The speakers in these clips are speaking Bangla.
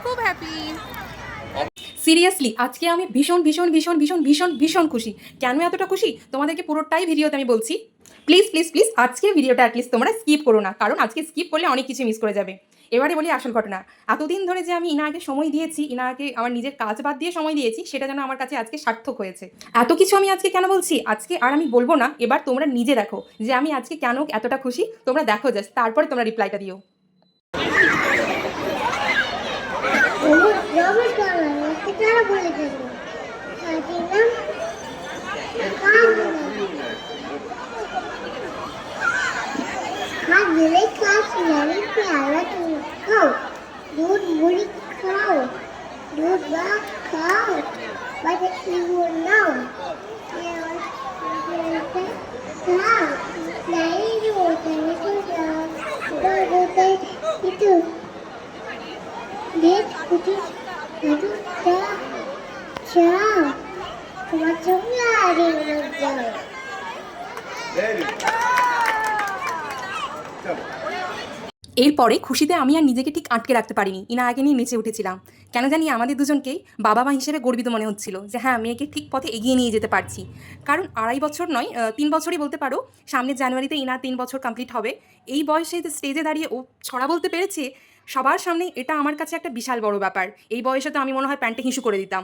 খুব হ্যাপি। সিরিয়াসলি আজকে আমি ভীষণ ভীষণ ভীষণ ভীষণ ভীষণ ভীষণ খুশি। কেন এতটা খুশি তোমাদেরকে পুরোটাই ভিডিওতে আমি বলছি। প্লিজ প্লিজ প্লিজ আজকে ভিডিওটা অ্যাটলিস্ট তোমরা স্কিপ করো না, কারণ আজকে স্কিপ করলে অনেক কিছু মিস করে যাবে। এবারে বলি আসল ঘটনা। এতদিন ধরে যে আমি ইনাকে সময় দিয়েছি, ইনাকে আমার নিজের কাজ বাদ দিয়ে সময় দিয়েছি, সেটা যেন আমার কাছে আজকে সার্থক হয়েছে। এত কিছু আমি আজকে কেন বলছি আজকে আর আমি বলবো না, এবার তোমরা নিজে দেখো যে আমি আজকে কেন এতটা খুশি। তোমরা দেখো জাস্ট, তারপরে তোমরা রিপ্লাইটা দিও। दूध मुड़ी खाओ, दूध भात खाओ, but you will know. नहीं होता है तो होता है itu देख कुछ aduh dah macamnya ada yang এরপরে খুশিতে আমি আর নিজেকে ঠিক আটকে রাখতে পারিনি, ইনা আগে নিয়ে নেচে উঠেছিলাম। কেন জানি আমাদের দুজনকেই বাবা মা হিসেবে গর্বিত মনে হচ্ছিল যে হ্যাঁ মেয়েকে ঠিক পথে এগিয়ে নিয়ে যেতে পারছি। কারণ 2.5 বছর নয়, 3 বছরই বলতে পারো। সামনের জানুয়ারিতে ইনা 3 বছর কমপ্লিট হবে। এই বয়সে স্টেজে দাঁড়িয়ে ও ছড়া বলতে পেরেছে সবার সামনে, এটা আমার কাছে একটা বিশাল বড় ব্যাপার। এই বয়সে তো আমি মনে হয় প্যান্টে হিসু করে দিতাম।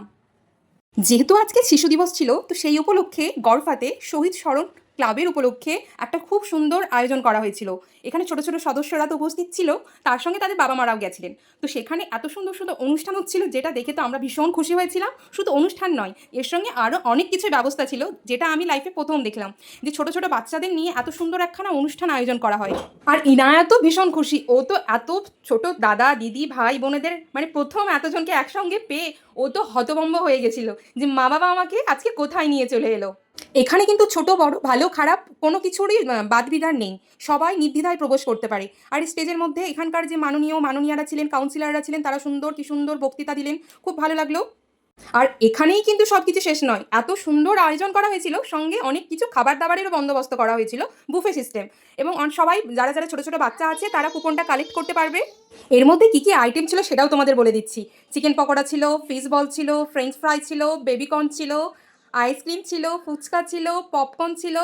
যেহেতু আজকে শিশু দিবস ছিল, তো সেই উপলক্ষে গড়ফাতে শহীদ স্মরণ ক্লাবের উপলক্ষে একটা খুব সুন্দর আয়োজন করা হয়েছিল। এখানে ছোট ছোট সদস্যরা তো উপস্থিত ছিল, তার সঙ্গে তাদের বাবা মারাও গেছিলেন। তো সেখানে এত সুন্দর সুন্দর অনুষ্ঠান হচ্ছিল, যেটা দেখে তো আমরা ভীষণ খুশি হয়েছিলাম। শুধু অনুষ্ঠান নয়, এর সঙ্গে আরও অনেক কিছু ব্যবস্থা ছিল, যেটা আমি লাইফে প্রথম দেখলাম যে ছোট ছোট বাচ্চাদের নিয়ে এত সুন্দর একখানা অনুষ্ঠান আয়োজন করা হয়। আর ইনায়া তো ভীষণ খুশি, ও তো এত ছোট দাদা দিদি ভাই বোনেদের মানে প্রথম এতজনকে একসঙ্গে পেয়ে ও তো হতভম্ব হয়ে গেছিল যে মা বাবা আমাকে আজকে কোথায় নিয়ে চলে এলো। এখানে কিন্তু ছোট বড় ভালো খারাপ কোনো কিছুরই বাদবিধান নেই, সবাই নির্দ্বিধায় প্রবেশ করতে পারে। আর স্টেজের মধ্যে এখানকার যে মাননীয়ারা ছিলেন, কাউন্সিলররা ছিলেন, তারা কি সুন্দর বক্তৃতা দিলেন, খুব ভালো লাগলো। আর এখানেই কিন্তু সব কিছু শেষ নয়, এত সুন্দর আয়োজন করা হয়েছিল, সঙ্গে অনেক কিছু খাবার দাবারেরও বন্দোবস্ত করা হয়েছিল, বুফে সিস্টেম। এবং সবাই যারা যারা ছোটো ছোটো বাচ্চা আছে তারা কুপনটা কালেক্ট করতে পারবে। এর মধ্যে কী কী আইটেম ছিল সেটাও তোমাদের বলে দিচ্ছি। চিকেন পকোড়া ছিল, ফিশ বল ছিল, ফ্রেঞ্চ ফ্রাই ছিল, বেবিকর্ন ছিল, আইসক্রিম ছিল, ফুচকা ছিল, পপকর্ন ছিল,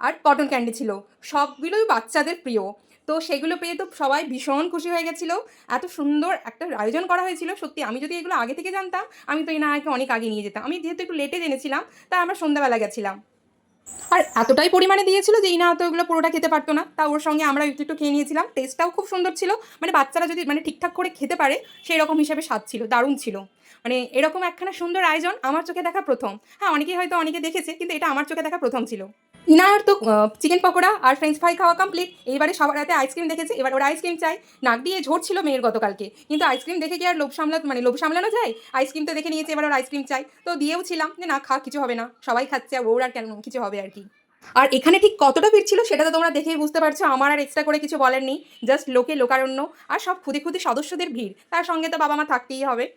আর কটন ক্যান্ডি ছিল। সবগুলোই বাচ্চাদের প্রিয়। তো সেগুলো পেয়ে তো সবাই ভীষণ খুশি হয়ে গেছিলো। এত সুন্দর একটা আয়োজন করা হয়েছিল, সত্যি আমি যদি এগুলো আগে থেকে জানতাম আমি তো এই নায়কে অনেক আগে নিয়ে যেতাম। আমি যেহেতু একটু লেটে জেনেছিলাম, তাই আমরা সন্ধ্যাবেলা গেছিলাম। আর এতটাই পরিমাণে দিয়েছিল যে ইনা তো এগুলো পুরোটা খেতে পারতো না, তা ওর সঙ্গে আমরা একটু একটু খেয়ে নিয়েছিলাম। টেস্টটাও খুব সুন্দর ছিল, মানে বাচ্চারা যদি মানে ঠিকঠাক করে খেতে পারে সেই রকম হিসাবে স্বাদ ছিল, দারুণ ছিল। মানে এরকম একখানা সুন্দর আয়োজন আমার চোখে দেখা প্রথম। হ্যাঁ অনেকেই হয়তো অনেকে দেখেছে, কিন্তু এটা আমার চোখে দেখা প্রথম ছিল। ইনার তো চিকেন পকোড়া আর ফ্রেঞ্চ ফ্রাই খাওয়া কমপ্লিট। এইবারে সবার রাতে আইসক্রিম দেখেছে, এবার ওরা আইসক্রিম চাই। নাক দিয়ে ঝরছিল মেয়ের গতকালকে, কিন্তু আইসক্রিম দেখে কি আর লোভ সামলানো যায়? আইসক্রিম তো দেখে নিয়েছে, এবার ওর আইসক্রিম চাই। তো দিয়েও ছিলাম যে না খা, কিছু হবে না, সবাই খাচ্ছে, ওর আর কেন কিছু হবে আর কি। আর এখানে ঠিক কতটা ভিড় ছিল সেটা তো তোমরা দেখেই বুঝতে পারছো, আমার আর এক্সট্রা করে কিছু বলার নেই। জাস্ট লোকারণ্য আর সব খুদে খুদে সদস্যদের ভিড়, তার সঙ্গে তো বাবা মা থাকতেই হবে।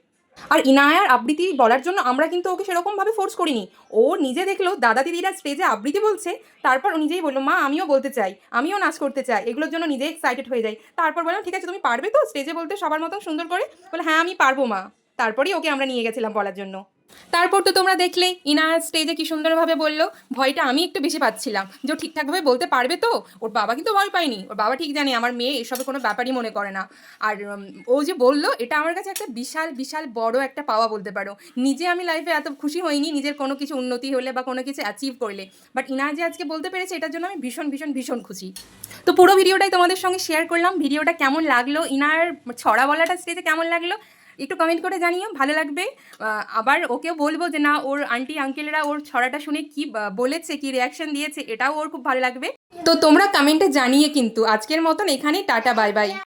আর ইনায়ার আবৃত্তি বলার জন্য আমরা কিন্তু ওকে সেরকমভাবে ফোর্স করিনি। ও নিজে দেখলো দাদা দিদিরা স্টেজে আবৃত্তি বলছে, তারপর ও নিজেই বললো মা আমিও বলতে চাই, আমিও নাচ করতে চাই। এগুলোর জন্য নিজেই এক্সাইটেড হয়ে যায়। তারপর বললাম ঠিক আছে তুমি পারবে তো স্টেজে বলতে সবার মতন সুন্দর করে? বলে হ্যাঁ আমি পারবো মা। তারপরেই ওকে আমরা নিয়ে গেছিলাম বলার জন্য। তারপর তো তোমরা দেখলে ইনা স্টেজে কি সুন্দরভাবে বললো। ভয়টা আমি একটু বেশি পাচ্ছিলাম যে ও ঠিকঠাকভাবে বলতে পারবে তো। ওর বাবা কিন্তু ভয় পায়নি, ওর বাবা ঠিক জানে আমার মেয়ে এসবে কোনো ব্যাপারই মনে করে না। আর ও যে বললো, এটা আমার কাছে একটা বিশাল বিশাল বড় একটা পাওয়া বলতে পারো। নিজে আমি লাইফে এত খুশি হইনি নিজের কোনো কিছু উন্নতি হলে বা কোনো কিছু অ্যাচিভ করলে, বাট ইনা যে আজকে বলতে পেরেছে এটার জন্য আমি ভীষণ ভীষণ ভীষণ খুশি। তো পুরো ভিডিওটাই তোমাদের সঙ্গে শেয়ার করলাম। ভিডিওটা কেমন লাগলো, ইনার ছড়া বলাটা স্টেজে কেমন লাগলো একটু কমেন্ট করে জানিও, ভালো লাগবে। আবার ওকেও বলবো যে না ওর আন্টি আঙ্কেলরা ওর ছড়াটা শুনে কি বলেছে, কি রিয়াকশন দিয়েছে, এটাও ওর খুব ভালো লাগবে। তো তোমরা কমেন্টে জানিয়ে কিন্তু আজকের মতন এখানেই টাটা বাই বাই।